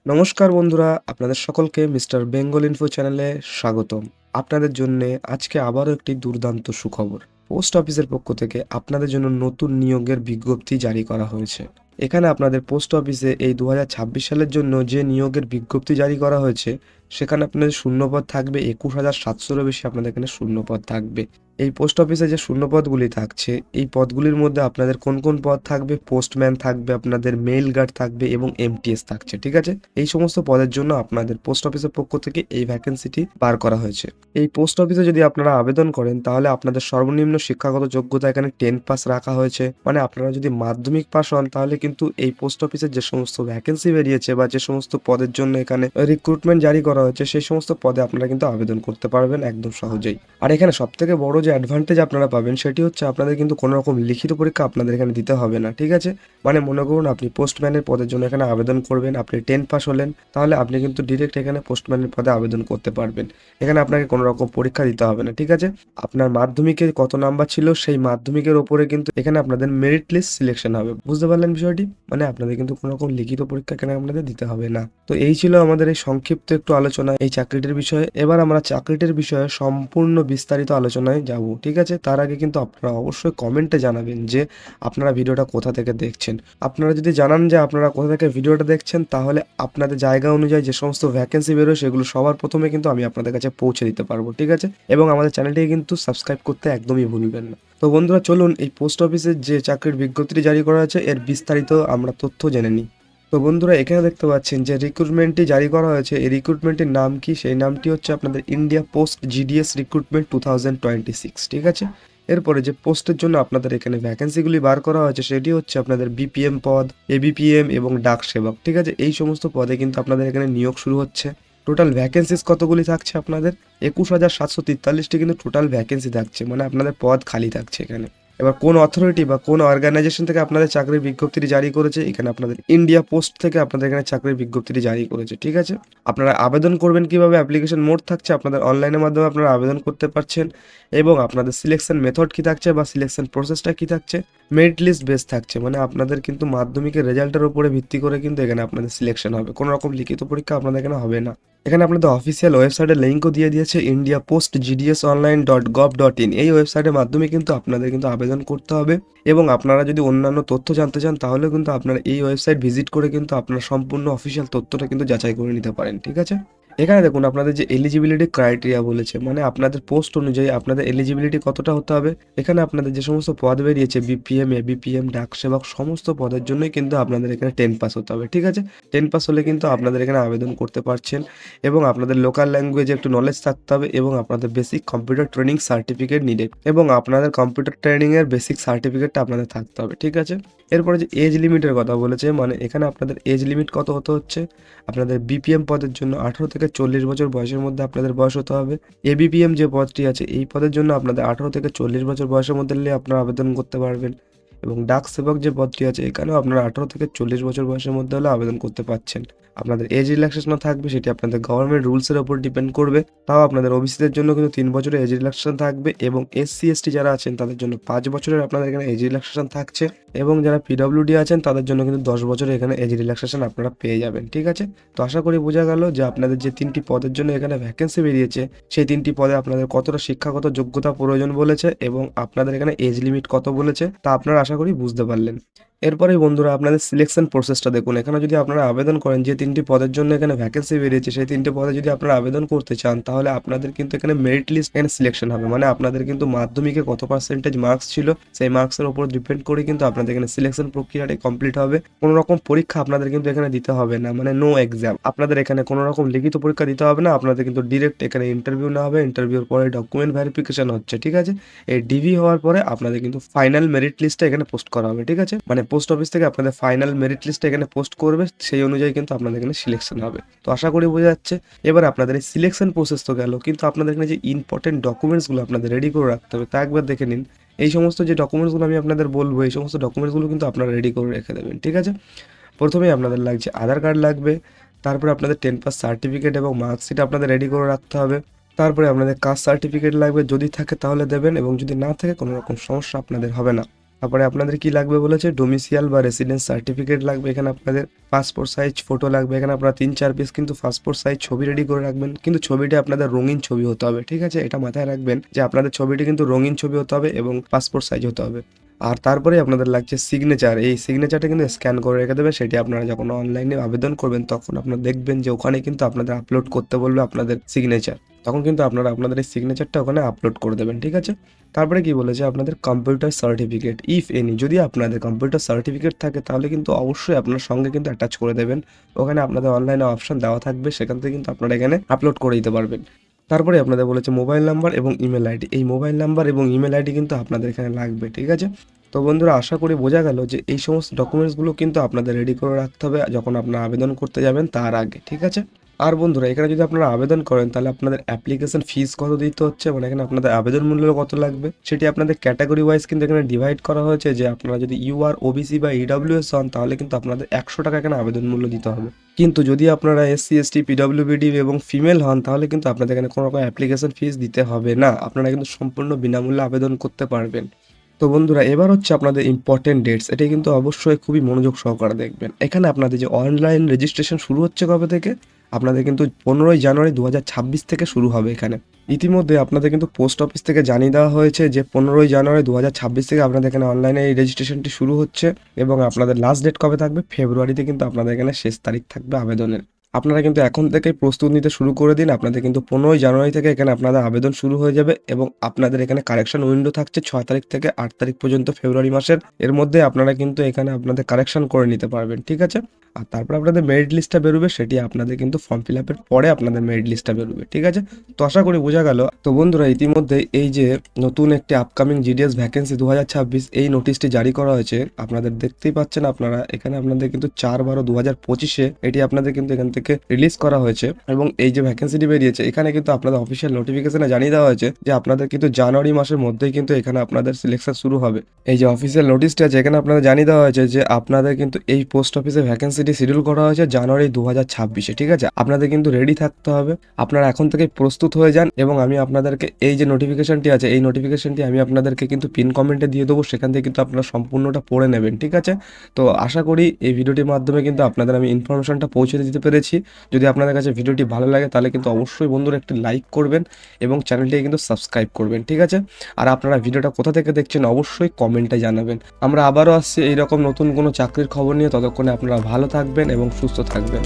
নমস্কার বন্ধুরা, আপনাদের সকলকে মিস্টার বেঙ্গল ইনফো চ্যানেলে স্বাগতম। আপনাদের জন্যে আজকে আবারও একটি দুর্দান্ত সুখবর। পোস্ট অফিসের পক্ষ থেকে আপনাদের জন্য নতুন নিয়োগের বিজ্ঞপ্তি জারি করা হয়েছে। এখানে আপনাদের পোস্ট অফিসে এই 2026 সালের জন্য যে নিয়োগের বিজ্ঞপ্তি জারি করা হয়েছে, সেখানে আপনাদের শূন্যপদ থাকবে 21,700-এরও বেশি আপনাদের এখানে শূন্যপদ থাকবে। এই পোস্ট অফিসে যে শূন্যপদগুলি থাকছে, এই পদগুলির মধ্যে আপনাদের কোন কোন পদ থাকবে? পোস্টম্যান থাকবে, আপনাদের মেইল গার্ড থাকবে এবং এমটিএস থাকছে, ঠিক আছে? এই সমস্ত পদের জন্য আপনাদের পোস্ট অফিসের পক্ষ থেকে এই ভ্যাকেন্সিটি বার করা হয়েছে। এই পোস্ট অফিসে যদি আপনারা আবেদন করেন, তাহলে আপনাদের সর্বনিম্ন শিক্ষাগত যোগ্যতা এখানে 10 পাস রাখা হয়েছে। মানে আপনারা যদি মাধ্যমিক পাস হন, তাহলে কিন্তু এই পোস্ট অফিসের যে সমস্ত ভ্যাকেন্সি বেরিয়েছে বা যে সমস্ত পদের জন্য এখানে রিক্রুটমেন্ট জারি করা হয়েছে, সেই সমস্ত পদে আপনারা কিন্তু আবেদন করতে পারবেন একদম সহজেই। আর এখানে সবথেকে বড় যে অ্যাডভান্টেজ আপনারা পাবেন, সেটি হচ্ছে আপনাদের কিন্তু কোনো রকম লিখিত পরীক্ষা আপনাদের এখানে দিতে হবে না, ঠিক আছে? মানে মনে করুন আপনি পোস্টম্যানের পদের জন্য এখানে আবেদন করবেন, আপনি 10 পাস হলেন, তাহলে আপনি কিন্তু ডিরেক্ট এখানে পোস্টম্যানের পদে আবেদন করতে পারবেন। এখানে আপনাকে কোনো রকম পরীক্ষা দিতে হবে না, ঠিক আছে? আপনার মাধ্যমিকে কত নাম্বার ছিল, সেই মাধ্যমিকের ওপরে কিন্তু এখানে আপনাদের মেরিট লিস্ট সিলেকশন হবে। বুঝতে পারলেন বিষয়টি? মানে আপনাদের কিন্তু কোনো রকম লিখিত পরীক্ষা এখানে আপনাদের দিতে হবে না। তো এই ছিল আমাদের এই সংক্ষিপ্ত একটু আলোচনা এই চাকরিটির বিষয়ে। এবার আমরা চাকরিটির বিষয়ে সম্পূর্ণ বিস্তারিত আলোচনায় যাব, ঠিক আছে? তার আগে কিন্তু আপনারা অবশ্যই কমেন্টে জানাবেন যে আপনারা ভিডিওটা কোথা থেকে দেখছেন। আপনারা যদি জানান যে আপনারা কোথা থেকে ভিডিওটা দেখছেন, তাহলে আপনাদের জায়গা অনুযায়ী যে সমস্ত ভ্যাকেন্সি বেরোয়, সেগুলো সবার প্রথমে কিন্তু আমি আপনাদের কাছে পৌঁছে দিতে পারবো, ঠিক আছে? এবং আমাদের চ্যানেলটিকে কিন্তু সাবস্ক্রাইব করতে একদমই ভুলবেন না। তো বন্ধুরা, চলুন এই পোস্ট অফিসের যে চাকরির বিজ্ঞপ্তিটি জারি করা হয়েছে, এর বিস্তারিত আমরা তথ্য জেনে নিই। তো বন্ধুরা, এখানে দেখতে পাচ্ছেন যে রিক্রুটমেন্টটি জারি করা হয়েছে। এই রিক্রুটমেন্টের নাম কি? সেই নামটি হচ্ছে আপনাদের ইন্ডিয়া পোস্ট জিডিএস রিক্রুটমেন্ট 2026, ঠিক আছে? এরপরে যে পোস্টের জন্য আপনাদের এখানে ভ্যাকেন্সিগুলি বার করা হয়েছে, সেটি হচ্ছে আপনাদের বিপিএম পদ, এবিপিএম এবং ডাক সেবক, ঠিক আছে? এই সমস্ত পদে কিন্তু আপনাদের এখানে নিয়োগ শুরু হচ্ছে। টোটাল ভ্যাকেন্সিস কতগুলি থাকছে আপনাদের? 21,743টি কিন্তু টোটাল ভ্যাকেন্সি থাকছে, মানে আপনাদের পদ খালি থাকছে এখানে। এবার কোন অথরিটি বা কোন অর্গানাইজেশন থেকে আপনাদের চাকরির বিজ্ঞপ্তিটি জারি করেছে? এখানে আপনাদের ইন্ডিয়া পোস্ট থেকে আপনাদের এখানে চাকরির বিজ্ঞপ্তিটি জারি করেছে, ঠিক আছে? আপনারা আবেদন করবেন কিভাবে? অ্যাপ্লিকেশন মোড থাকছে, আপনাদের অনলাইনের মাধ্যমে আপনারা আবেদন করতে পারছেন। এবং আপনাদের সিলেকশন মেথড কি থাকছে বা সিলেকশন প্রসেসটা কি থাকছে? মেরিট লিস্ট বেস থাকছে, মানে আপনাদের কিন্তু মাধ্যমিকের রেজাল্টের উপরে ভিত্তি করে কিন্তু এখানে আপনাদের সিলেকশন হবে। কোনো রকম লিখিত পরীক্ষা আপনাদের এখানে হবে না। এখানে আপনাদের অফিসিয়াল ওয়েবসাইটের লিঙ্কও দিয়ে দিয়েছে, ইন্ডিয়া পোস্ট GDSonline.gov.in। এই ওয়েবসাইটের মাধ্যমে কিন্তু আপনাদের কিন্তু আবেদন করতে হবে। এবং আপনারা যদি অন্যান্য তথ্য জানতে চান, তাহলেও কিন্তু আপনারা এই ওয়েবসাইট ভিজিট করে কিন্তু আপনার সম্পূর্ণ অফিসিয়াল তথ্যটা কিন্তু যাচাই করে নিতে পারেন, ঠিক আছে? এখানে দেখুন আপনাদের যে এলিজিবিলিটি ক্রাইটেরিয়া বলেছে, মানে আপনাদের পোস্ট অনুযায়ী আপনাদের এলিজিবিলিটি কতটা হতে হবে। এখানে আপনাদের যে সমস্ত পদ বেরিয়েছে, বিপিএম, এবিপিএম, ডাক সেবক, সমস্ত পদের জন্যই কিন্তু আপনাদের এখানে 10 পাস হতে হবে, ঠিক আছে? 10 পাস হলে কিন্তু আপনাদের এখানে আবেদন করতে পারছেন। এবং আপনাদের লোকাল ল্যাঙ্গুয়েজে একটু নলেজ থাকতে হবে এবং আপনাদের basic computer training certificate needed এবং আপনাদের কম্পিউটার ট্রেনিংয়ের বেসিক সার্টিফিকেটটা আপনাদের থাকতে হবে, ঠিক আছে? এরপরে যে এজ লিমিটের কথা বলেছে, মানে এখানে আপনাদের এজ লিমিট কত হতে হচ্ছে? আপনাদের বিপিএম পদের জন্য 18 থেকে 40 বছর বয়সের মধ্যে আপনাদের বয়স হতে হবে। এবিপিএম যে পদটি আছে, এই পদের জন্য আপনাদের 18 থেকে 40 বছর বয়সের মধ্যে হলে আপনারা আবেদন করতে পারবেন। এবং ডাক সেবক যে পদটি আছে, এখানেও আপনারা 18 থেকে 40 বছর বয়সের মধ্যে হলে আবেদন করতে পারছেন। আপনাদের এজ রিল্যাক্সেশনও থাকবে, সেটি আপনাদের গভর্নমেন্ট রুলসের উপর ডিপেন্ড করবে। তাও আপনাদের ওবিসিদের জন্য কিন্তু 3 বছরের এজ রিল্যাক্সেশন থাকবে এবং SC/ST যারা আছেন তাদের জন্য 5 বছরের আপনাদের এখানে এজ রিল্যাক্সেশন থাকছে। এবং যারা পিডব্লিউডি আছেন তাদের জন্য কিন্তু 10 বছরের এখানে এজ রিল্যাক্সেশন আপনারা পেয়ে যাবেন, ঠিক আছে? তো আশা করি বোঝা গেল যে আপনাদের যে 3টি পদের জন্য এখানে ভ্যাকেন্সি বেরিয়েছে, সেই 3টি পদে আপনাদের কতটা শিক্ষাগত যোগ্যতা প্রয়োজন বলেছে এবং আপনাদের এখানে এজ লিমিট কত বলেছে, তা আপনারা আশা করি বুঝতে পারলেন। এরপরেই বন্ধুরা, আপনাদের সিলেকশন প্রসেসটা দেখুন। এখানে যদি আপনারা আবেদন করেন, যে 3টি পদের জন্য এখানে ভ্যাকেন্সি বেরিয়েছে, সেই 3টে পদে যদি আপনারা আবেদন করতে চান, তাহলে আপনাদের কিন্তু এখানে মেরিট লিস্ট এখানে সিলেকশন হবে। মানে আপনাদের কিন্তু মাধ্যমিকে কত পার্সেন্টেজ মার্কস ছিল, সেই মার্কসের উপর ডিপেন্ড করে কিন্তু আপনাদের এখানে সিলেকশন প্রক্রিয়াটাই কমপ্লিট হবে। কোনো রকম পরীক্ষা আপনাদের কিন্তু এখানে দিতে হবে না, মানে নো এক্সাম। আপনাদের এখানে কোনো রকম লিখিত পরীক্ষা দিতে হবে না, আপনাদের কিন্তু ডিরেক্ট এখানে ইন্টারভিউ নেওয়া হবে। ইন্টারভিউর পরে ডকুমেন্ট ভেরিফিকেশন হচ্ছে, ঠিক আছে? এই ডিভি হওয়ার পরে আপনাদের কিন্তু ফাইনাল মেরিট লিস্টটা এখানে পোস্ট করা হবে, ঠিক আছে? মানে পোস্ট অফিস থেকে আপনাদের ফাইনাল মেরিট লিস্টটা এখানে পোস্ট করবে, সেই অনুযায়ী কিন্তু আপনাদের এখানে সিলেকশন হবে। তো আশা করি বোঝা যাচ্ছে। এবার আপনাদের এই সিলেকশন প্রসেস তো গেল, কিন্তু আপনাদের এখানে যে ইম্পর্টেন্ট ডকুমেন্টসগুলো আপনাদের রেডি করে রাখতে হবে, তা একবার দেখে নিন। এই সমস্ত যে ডকুমেন্টসগুলো আমি আপনাদের বলবো, এই সমস্ত ডকুমেন্টসগুলো কিন্তু আপনারা রেডি করে রেখে দেবেন, ঠিক আছে? প্রথমেই আপনাদের লাগছে আধার কার্ড লাগবে, তারপরে আপনাদের 10 পাস সার্টিফিকেট এবং মার্কশিট আপনাদের রেডি করে রাখতে হবে। তারপরে আপনাদের কাস্ট সার্টিফিকেট লাগবে, যদি থাকে তাহলে দেবেন এবং যদি না থাকে কোনো রকম সমস্যা আপনাদের হবে না। তারপরে আপনাদের কি লাগবে বলেছে, ডোমিসিয়াল বা রেসিডেন্স সার্টিফিকেট লাগবে, এখানে আপনাদের পাসপোর্ট সাইজ ফটো লাগবে, এখানে আপনারা 3-4 পিস কিন্তু পাসপোর্ট সাইজ ছবি রেডি করে রাখবেন, কিন্তু ছবিটা আপনাদের রঙিন ছবি হতে হবে, ঠিক আছে, এটা মাথায় রাখবেন যে আপনাদের ছবিটি কিন্তু রঙিন ছবি হতে হবে এবং পাসপোর্ট সাইজ হতে হবে। আর তারপরে আপনাদের লাগছে সিগনেচার, এই সিগনেচারটা কিন্তু স্ক্যান করে রেখে দেবে, সেটি আপনারা যখন অনলাইনে আবেদন করবেন তখন আপনারা দেখবেন যে ওখানে কিন্তু আপনাদের আপলোড করতে বলবে আপনাদের সিগনেচার, তখন কিন্তু আপনারা আপনাদের এই সিগনেচারটা ওখানে আপলোড করে দেবেন, ঠিক আছে। তারপরে কি বলেছে, আপনাদের কম্পিউটার সার্টিফিকেট ইফ এনি, যদি আপনাদের কম্পিউটার সার্টিফিকেট থাকে তাহলে কিন্তু অবশ্যই আপনার সঙ্গে কিন্তু অ্যাটাচ করে দেবেন, ওখানে আপনাদের অনলাইনে অপশন দেওয়া থাকবে, সেখান থেকে কিন্তু আপনারা এখানে আপলোড করে দিতে পারবেন। তারপরে আপনাদের বলেছে মোবাইল নাম্বার এবং ইমেল আইডি, এই মোবাইল নাম্বার এবং ইমেল আইডি কিন্তু আপনাদের এখানে লাগবে, ঠিক আছে। তো বন্ধুরা, আশা করি বোঝা গেল যে এই সমস্ত ডকুমেন্টসগুলো কিন্তু আপনাদের রেডি করে রাখতে হবে যখন আপনারা আবেদন করতে যাবেন তার আগে, ঠিক আছে। আর বন্ধুরা, এখানে যদি আপনারা আবেদন করেন তাহলে আপনাদের অ্যাপ্লিকেশন ফিস কত দিতে হচ্ছে, মানে এখানে আপনাদের আবেদন মূল্য কত লাগবে, সেটি আপনাদের ক্যাটাগরি ওয়াইজ কিন্তু এখানে ডিভাইড করা হয়েছে, যে আপনারা যদি ইউআর, ওবিসি বা ইডব্লিউএস হন তাহলে কিন্তু আপনাদের 100 টাকা এখানে আবেদন মূল্য দিতে হবে, কিন্তু যদি আপনারা এসসি, এসটি, পিডব্লিউবিডি এবং ফিমেল হন তাহলে কিন্তু আপনাদের এখানে কোনো রকম অ্যাপ্লিকেশন ফিস দিতে হবে না, আপনারা কিন্তু সম্পূর্ণ বিনামূল্যে আবেদন করতে পারবেন। তো বন্ধুরা, এবার হচ্ছে আপনাদের ইম্পর্টেন্ট ডেটস, এটাই কিন্তু অবশ্যই খুবই মনোযোগ সহকারে দেখবেন। এখানে আপনাদের যে অনলাইন রেজিস্ট্রেশন শুরু হচ্ছে কবে থেকে, আপনাদের কিন্তু 15ই জানুয়ারি 2026 থেকে শুরু হবে। এখানে ইতিমধ্যে আপনাদের কিন্তু পোস্ট অফিস থেকে জানিয়ে দেওয়া হয়েছে যে 15ই জানুয়ারি 2026 থেকে আপনাদের এখানে অনলাইনে এই রেজিস্ট্রেশনটি শুরু হচ্ছে, এবং আপনাদের লাস্ট ডেট কবে থাকবে, ফেব্রুয়ারিতে কিন্তু আপনাদের এখানে শেষ তারিখ থাকবে আবেদনের। আপনারা কিন্তু এখন থেকেই প্রস্তুত নিতে শুরু করে দিন, আপনাদের কিন্তু 15ই জানুয়ারি থেকে এখানে আপনাদের আবেদন শুরু হয়ে যাবে, এবং আপনাদের এখানে কারেকশন উইন্ডো থাকছে 6 তারিখ থেকে 8 তারিখ পর্যন্ত ফেব্রুয়ারি মাসের, এর মধ্যে আপনারা কিন্তু এখানে আপনাদের কারেকশন করে নিতে পারবেন, ঠিক আছে। আর তারপর আপনাদের মেরিট লিস্টটা বেরোবে, সেটি আপনাদের কিন্তু ফর্ম ফিল আপের পরে আপনাদের মেরিট লিস্টটা বেরোবে, ঠিক আছে। তো আশা করি বোঝা গেল। তো বন্ধুরা, ইতিমধ্যে এই যে নতুন একটি আপকামিং জিডিএস ভ্যাকেন্সি 2026 এই নোটিশটি জারি করা হয়েছে, আপনাদের দেখতেই পাচ্ছেন আপনারা, এখানে আপনাদের কিন্তু 4/12/2025 এটি আপনাদের কিন্তু এখান থেকে রিলিজ করা হয়েছে, এবং এই যে ভ্যাকেন্সিটি বেরিয়েছে এখানে কিন্তু আপনাদের অফিসিয়াল নোটিফিকেশনে জানিয়ে দেওয়া হয়েছে যে আপনাদের কিন্তু জানুয়ারি মাসের মধ্যেই কিন্তু এখানে আপনাদের সিলেকশন শুরু হবে। এই যে অফিসিয়াল নোটিশটি আছে এখানে আপনাদের জানিয়ে দেওয়া হয়েছে যে আপনাদের কিন্তু এই পোস্ট অফিসে ভ্যাকেন্সিটি শিডিউল করা হয়েছে জানুয়ারি 2026, ঠিক আছে। আপনাদের কিন্তু রেডি থাকতে হবে, আপনারা এখন থেকে প্রস্তুত হয়ে যান, এবং আমি আপনাদেরকে এই যে নোটিফিকেশনটি আছে এই নোটিফিকেশনটি আমি আপনাদেরকে কিন্তু পিন কমেন্টে দিয়ে দেবো, সেখান থেকে কিন্তু আপনারা সম্পূর্ণটা পড়ে নেবেন, ঠিক আছে। তো আশা করি এই ভিডিওটির মাধ্যমে কিন্তু আপনাদের আমি ইনফরমেশনটা পৌঁছে দিতে পেরেছি। যদি আপনাদের কাছে ভিডিওটি ভালো লাগে তাহলে কিন্তু অবশ্যই বন্ধুরা একটি লাইক করবেন এবং চ্যানেলটিকে কিন্তু সাবস্ক্রাইব করবেন, ঠিক আছে। আর আপনারা ভিডিওটা কোথা থেকে দেখছেন অবশ্যই কমেন্টে জানাবেন। আমরা আবারও আসছি এইরকম নতুন কোনো চাকরির খবর নিয়ে, ততক্ষণে আপনারা ভালো থাকবেন এবং সুস্থ থাকবেন।